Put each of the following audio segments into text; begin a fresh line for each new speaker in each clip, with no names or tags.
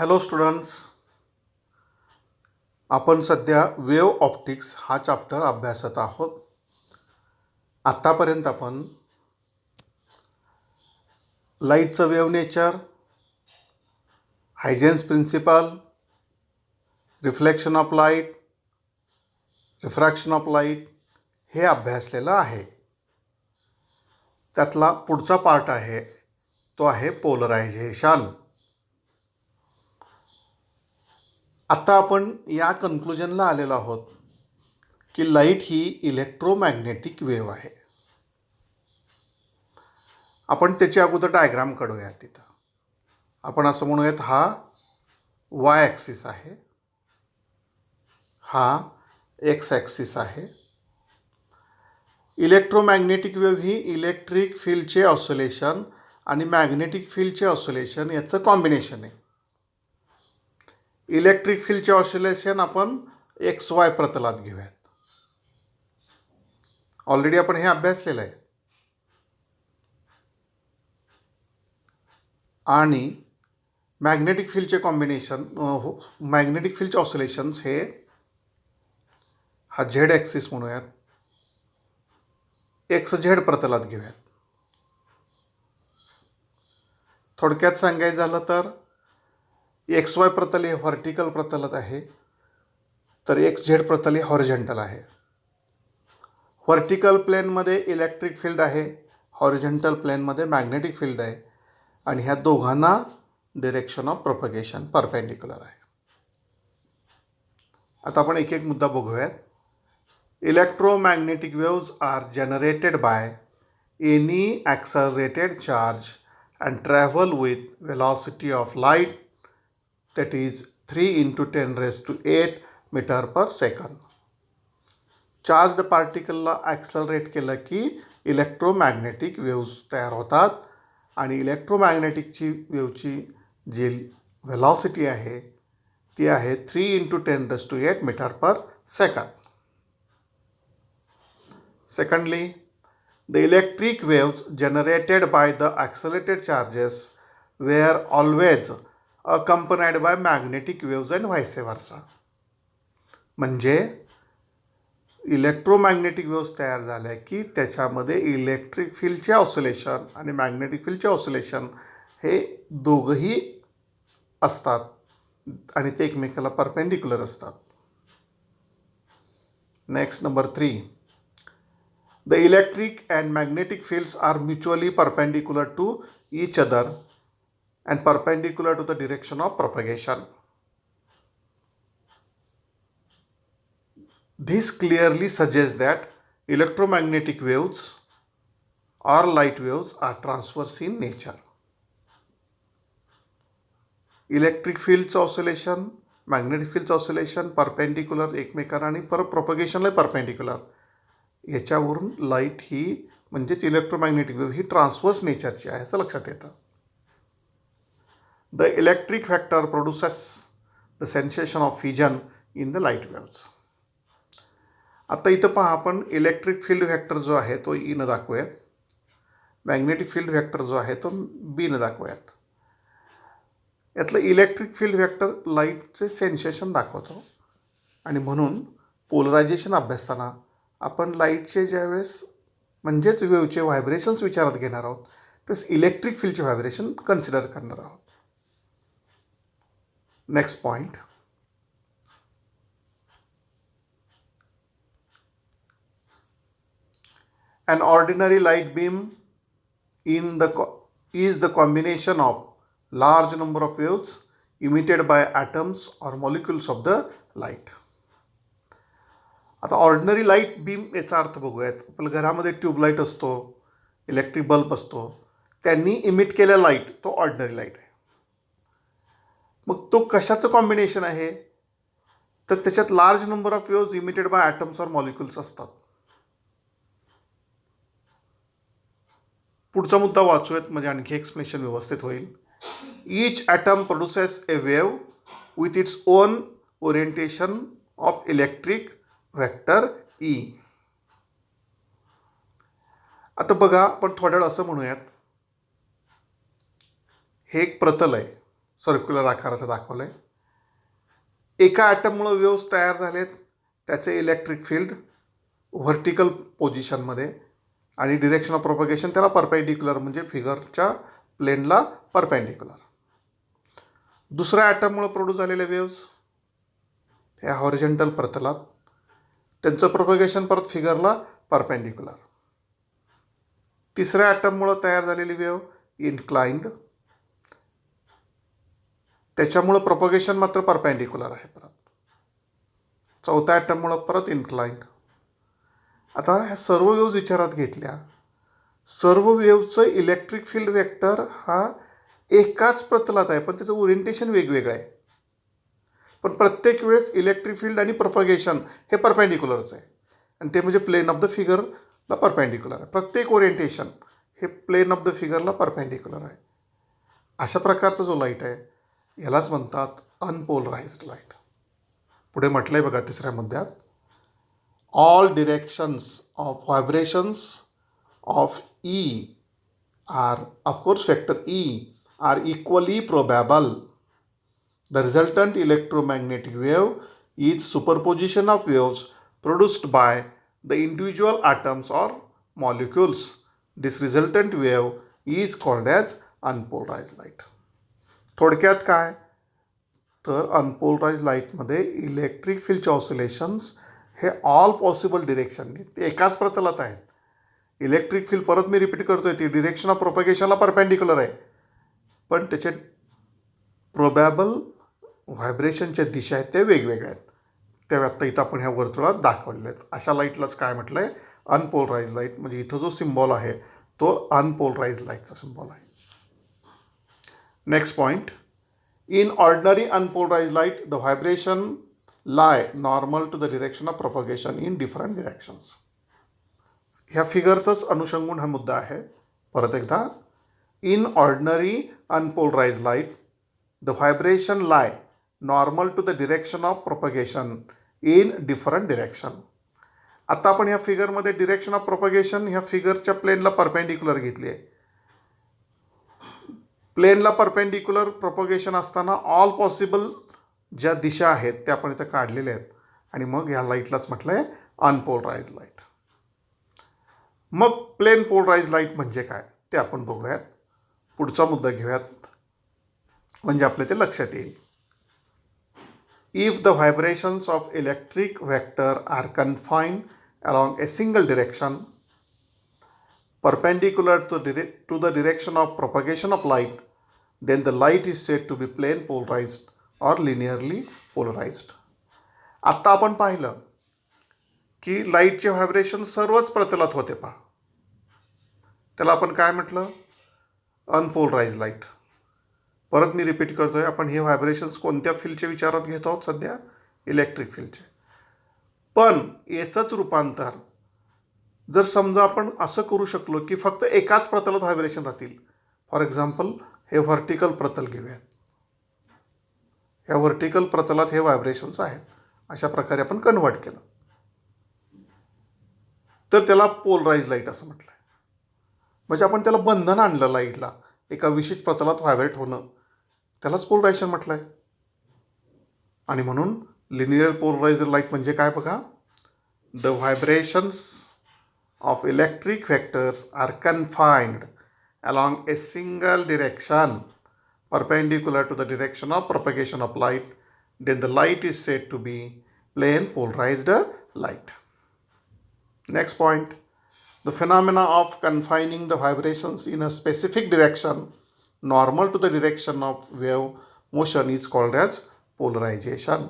Hello students, आपण सध्या wave optics हा चॅप्टर अभ्यासत आहोत. आत्तापर्यंत आपण लाईटचं wave nature, Huygens principle, reflection of light, refraction of light हे अभ्यासलेलं आहे. त्यातला पुढचा पार्ट आहे तो आहे पोलरायझेशन. आता आपण या कन्क्लुजनला आलेलो आहोत की लाईट ही इलेक्ट्रोमॅग्नेटिक वेव्ह आहे. आपण त्याची अगोदर डायग्राम काढूया. तिथं आपण असं म्हणूयात, हा वाय ॲक्सिस आहे, हा एक्स ॲक्सिस आहे. इलेक्ट्रोमॅग्नेटिक वेव्ह ही इलेक्ट्रिक फील्डचे ऑसोलेशन आणि मॅग्नेटिक फील्डचे ऑसोलेशन याचं कॉम्बिनेशन आहे. इलेक्ट्रिक फील्डचे ऑसोलेशन आपण एक्स वाय प्रतलात घेऊयात. ऑलरेडी आपण हे अभ्यासलेलं आहे. आणि मॅग्नेटिक फील्डचे कॉम्बिनेशन, मॅग्नेटिक फील्डचे ऑसोलेशन्स हे हा झेड ॲक्सिस म्हणूयात, एक्स झेड प्रतलात घेऊयात. थोडक्यात सांगायचं झालं तर एक्स वाय प्रतल हे व्हर्टिकल प्रतलात आहे, तर एक्स झेड प्रतल हे हॉरिझॉन्टल आहे. व्हर्टिकल प्लेनमध्ये इलेक्ट्रिक फील्ड आहे, हॉरिझॉन्टल प्लेनमध्ये मॅग्नेटिक फील्ड आहे, आणि ह्या दोघांना डिरेक्शन ऑफ प्रोपगेशन परपेंडिक्युलर आहे. आता आपण एक एक मुद्दा बघूयात. Electromagnetic waves are generated by any accelerated charge and travel with velocity of light, that is 3 × 10⁸ metre per second. Charged पार्टिकलला ॲक्सलरेट केलं की इलेक्ट्रोमॅग्नेटिक वेव्स तयार होतात, आणि इलेक्ट्रोमॅग्नेटिकची वेव्हची जी व्हेलॉसिटी आहे ती आहे 3 × 10⁸ मीटर पर सेकंद. Secondly, the electric waves generated by the accelerated charges were always accompanied by magnetic waves and vice versa. म्हणजे इलेक्ट्रोमॅग्नेटिक वेव्स तयार झाल्या की त्याच्यामध्ये इलेक्ट्रिक फील्डचे ऑसोलेशन आणि मॅग्नेटिक फील्डचे ऑसोलेशन हे दोघंही असतात, आणि ते एकमेकाला परपेंडिक्युलर असतात. Next, number 3. The electric and magnetic fields are mutually perpendicular to each other and perpendicular to the direction of propagation. This clearly suggests that electromagnetic waves or light waves are transverse in nature. Electric fields oscillation, magnetic fields oscillation perpendicular एकमेकांना आणि propagationला perpendicular. याच्यावरून light ही म्हणजेच electromagnetic wave ही transverse नेचरची आहे असं लक्षात येतं. The electric factor produces the sensation of fission in the light waves. आता इथं पहा, आपण इलेक्ट्रिक फील्ड फॅक्टर जो आहे तो ईनं दाखवूयात, मॅग्नेटिक फील्ड फॅक्टर जो आहे तो बीनं दाखवूयात. यातलं इलेक्ट्रिक फील्ड फॅक्टर लाईटचे सेन्सेशन दाखवतो, आणि म्हणून पोलरायझेशन अभ्यासताना आपण लाईटचे ज्यावेळेस म्हणजेच वेव्हचे व्हायब्रेशन्स विचारात घेणार आहोत त्यावेळेस इलेक्ट्रिक फील्डचे व्हायब्रेशन कन्सिडर करणार आहोत. Next point. An ordinary light beam is the combination of large number of waves emitted by atoms or molecules of the light. आता ऑर्डिनरी लाईट बीम याचा अर्थ बघूयात. आपल्या घरामध्ये ट्यूबलाईट असतो, इलेक्ट्रिक बल्ब असतो, त्यांनी इमिट केलेला लाईट तो ऑर्डिनरी लाईट आहे. मग तो कशाचं कॉम्बिनेशन आहे, तर त्याच्यात large number of waves emitted by atoms or molecules असतात. पुढचा मुद्दा वाचूयात म्हणजे आणखी एक्सप्लेनेशन व्यवस्थित होईल. Each atom produces a wave with its own orientation of electric vector E. आता बघा, आपण थोड्या वेळ असं म्हणूयात, हे एक प्रतल आहे सर्क्युलर आकाराचं दाखवलं आहे. एका ॲटममुळं वेव्स तयार झालेत, त्याचे इलेक्ट्रिक फील्ड व्हर्टिकल पोझिशनमध्ये आणि डिरेक्शन ऑफ प्रोपगेशन त्याला परपेंडिक्युलर, म्हणजे फिगरच्या प्लेनला परपेंडिक्युलर. दुसऱ्या ॲटममुळं प्रोड्यूस झालेले वेव्स ह्या हॉरिझॉन्टल प्रतलात, त्यांचं प्रोपगेशन परत फिगरला परपेंडिक्युलर. तिसऱ्या ॲटममुळं तयार झालेली वेव्ह इन्क्लाइंड, त्याच्यामुळं प्रोपगेशन मात्र परपेंडिक्युलर आहे परत. चौथ्या ॲटममुळं परत इन्क्लाइंड. आता ह्या सर्व वेव्ज विचारात घेतल्या, सर्व वेव्हचं इलेक्ट्रिक फील्ड वेक्टर हा एकाच प्रतलात आहे, पण त्याचं ओरिएंटेशन वेगवेगळं आहे. पण प्रत्येक वेळेस इलेक्ट्रिक फील्ड आणि प्रोपगेशन हे परपेंडिक्युलरच आहे, आणि ते म्हणजे प्लेन ऑफ द फिगरला परपेंडिक्युलर आहे. प्रत्येक ओरिएंटेशन हे प्लेन ऑफ द फिगरला परपेंडिक्युलर आहे. अशा प्रकारचा जो लाईट आहे यालाच म्हणतात अनपोलराइज्ड लाईट. पुढे म्हटलं आहे बघा तिसऱ्या मुद्द्यात, all directions of vibrations of E are, of course vector E are equally probable. The resultant electromagnetic wave is superposition of waves produced by the individual atoms or molecules. This resultant wave is called as unpolarized light. थोडक्यात काय तर unpolarised लाईटमध्ये electric फील्डचे oscillations हे all possible डिरेक्शनने, ते एकाच प्रतलात आहेत. इलेक्ट्रिक फील्ड, परत मी रिपीट करतोय, ती डिरेक्शन ऑफ प्रोपगेशनला परपेंडिक्युलर आहे, पण त्याचे प्रोबॅबल व्हायब्रेशनच्या दिशा आहेत ते वेगवेगळ्या आहेत. त्या आत्ता इथं आपण ह्या वर्तुळात दाखवलेल्या आहेत. अशा लाईटलाच काय म्हटलं आहे अनपोलराइज्ड लाईट. म्हणजे इथं जो सिम्बॉल आहे तो अनपोलराइज्ड लाईटचा सिम्बॉल आहे. Next point, in ordinary unpolarised light the vibration lie normal to the direction of propagation in different directions. ह्या फिगरचंच अनुषंगून हा मुद्दा आहे. परत एकदा, in ordinary unpolarised light the vibration lie normal to the direction of propagation in different direction. आता आपण ह्या फिगरमध्ये डिरेक्शन ऑफ प्रोपगेशन ह्या फिगरच्या प्लेनला परपेंडिक्युलर घेतली आहे. प्लेनला परपेंडिक्युलर प्रोपगेशन असताना ऑल पॉसिबल ज्या दिशा आहेत त्या आपण इथं काढलेल्या आहेत, आणि मग ह्या लाईटलाच म्हटलं आहे अनपोलराइज्ड लाईट. मग प्लेन पोलराइज्ड लाईट म्हणजे काय ते आपण बघूयात. पुढचा मुद्दा घेऊयात, म्हणजे आपल्या ते लक्षात येईल. If the vibrations of electric vector are confined along a single direction perpendicular to the direction of propagation of light, then the light is said to be plane polarized or linearly polarized. आत्ता आपण पाहिलं की लाईटचे vibration सर्वच प्रतलात होते पहा, त्याला आपण काय म्हटलं अनपोलराइज्ड लाईट. परत मी रिपीट करतोय, आपण हे व्हायब्रेशन्स कोणत्या फील्डचे विचारात घेत आहोत सध्या इलेक्ट्रिक फील्डचे. पण याचंच रूपांतर जर समजा आपण असं करू शकलो की फक्त एकाच प्रतलात व्हायब्रेशन राहतील. फॉर एक्झाम्पल हे व्हर्टिकल प्रतल घेऊयात, ह्या व्हर्टिकल प्रतलात हे व्हायब्रेशन्स आहेत, अशा प्रकारे आपण कन्वर्ट केलं तर त्याला पोलराइज्ड लाईट असं म्हटलं आहे. म्हणजे आपण त्याला बंधन आणलं लाईटला एका विशिष्ट प्रतलात व्हायब्रेट होणं, त्यालाच पोलरायझेशन म्हटलं आहे. आणि म्हणून लिनियर पोलराइज्ड लाईट म्हणजे काय बघा, the vibrations of electric vectors are confined along a single direction perpendicular to the direction of propagation of light, then the light is said to be plane polarised light. Next point, the phenomena of confining the vibrations in a specific direction normal to the direction of wave motion is called as polarization.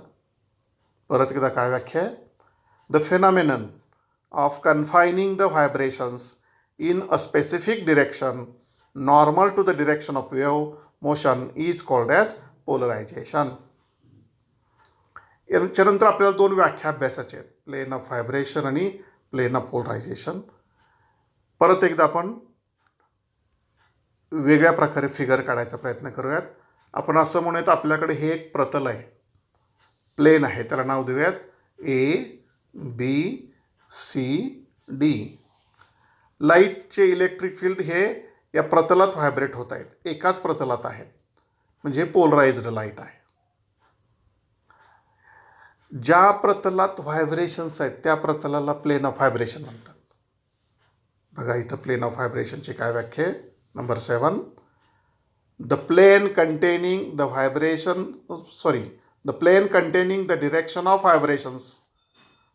परत एकदा काय व्याख्या आहे, the phenomenon of confining the vibrations in a specific direction normal to the direction of wave motion is called as polarization. याच्यानंतर आपल्याला दोन व्याख्या अभ्यासाचे आहेत, प्लेन ऑफ व्हायब्रेशन आणि प्लेन ऑफ पोलरायझेशन. परत एकदा आपण वेगळ्या प्रकारे फिगर काढायचा प्रयत्न करूयात. आपण असं म्हणूयात आपल्याकडे हे एक प्रतल आहे, प्लेन आहे, त्याला नाव देऊयात ABCD. लाईटचे इलेक्ट्रिक फील्ड हे या प्रतलात व्हायब्रेट होत आहेत, एकाच प्रतलात आहेत. म्हणजे पोलराइज्ड लाईट आहे. ज्या प्रतलात व्हायब्रेशन्स आहेत त्या प्रतलाला प्लेन ऑफ व्हायब्रेशन म्हणतात. बघा इथं प्लेन ऑफ व्हायब्रेशनची काय व्याख्या आहे. Number 7, the plane containing the plane containing the direction of vibrations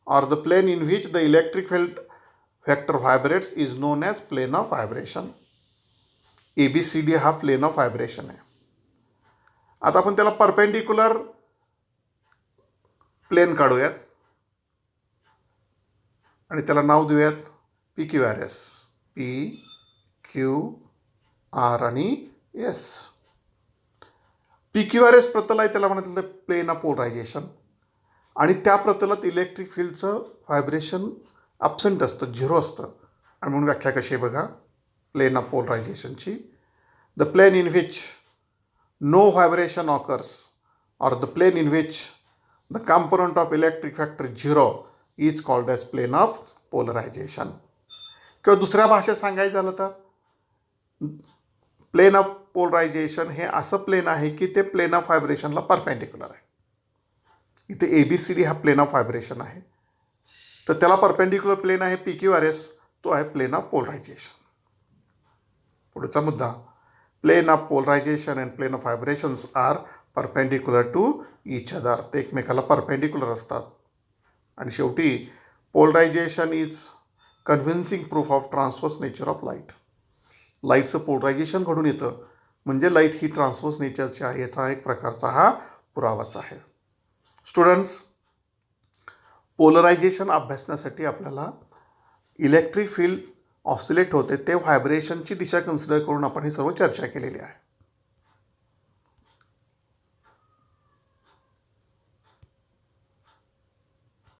or the plane in which the electric field vector vibrates is known as plane of vibration. ABCD हा plain of vibration आहे. आता आपण त्याला perpendicular plain काढूयात आणि त्याला नाव देऊयात PQRS. PQR आणि S. PQRS प्रतल आहे त्याला म्हणतात प्लेन ऑफ पोलरायझेशन आणि त्या प्रतलात इलेक्ट्रिक फील्डचं व्हायब्रेशन ॲब्सेंट असतं, 0 असतं. आणि म्हणून व्याख्या कशी आहे बघा प्लेन ऑफ पोलरायझेशनची. The plane in which no vibration occurs or the plane in which the component of electric factor 0 is called as plane of polarisation. किंवा दुसऱ्या भाषेत सांगायचं झालं तर प्लेन ऑफ पोलरायझेशन हे असं प्लेन आहे की ते प्लेन ऑफ व्हायब्रेशनला परपेंडिक्युलर आहे. इथे ABCD हा प्लेन ऑफ व्हायब्रेशन आहे, तर त्याला परपेंडिक्युलर प्लेन आहे PQRS, तो आहे प्लेन ऑफ पोलरायझेशन. पुढचा मुद्दा, plane of polarisation and plane of vibrations are perpendicular to each other. ते एकमेकाला परपेंडिक्युलर असतात. आणि शेवटी polarisation is convincing proof of transverse nature of light. लाईटचं पोलरायझेशन घडून येतं म्हणजे लाईट ही ट्रान्सवर्स नेचरची आहे याचा एक प्रकारचा हा पुरावाच आहे. स्टुडंट्स, पोलरायझेशन अभ्यासण्यासाठी आपल्याला इलेक्ट्रिक फील्ड ऑसिलेट होते ते व्हायब्रेशनची दिशा कन्सिडर करून आपण ही सर्व चर्चा केलेली आहे.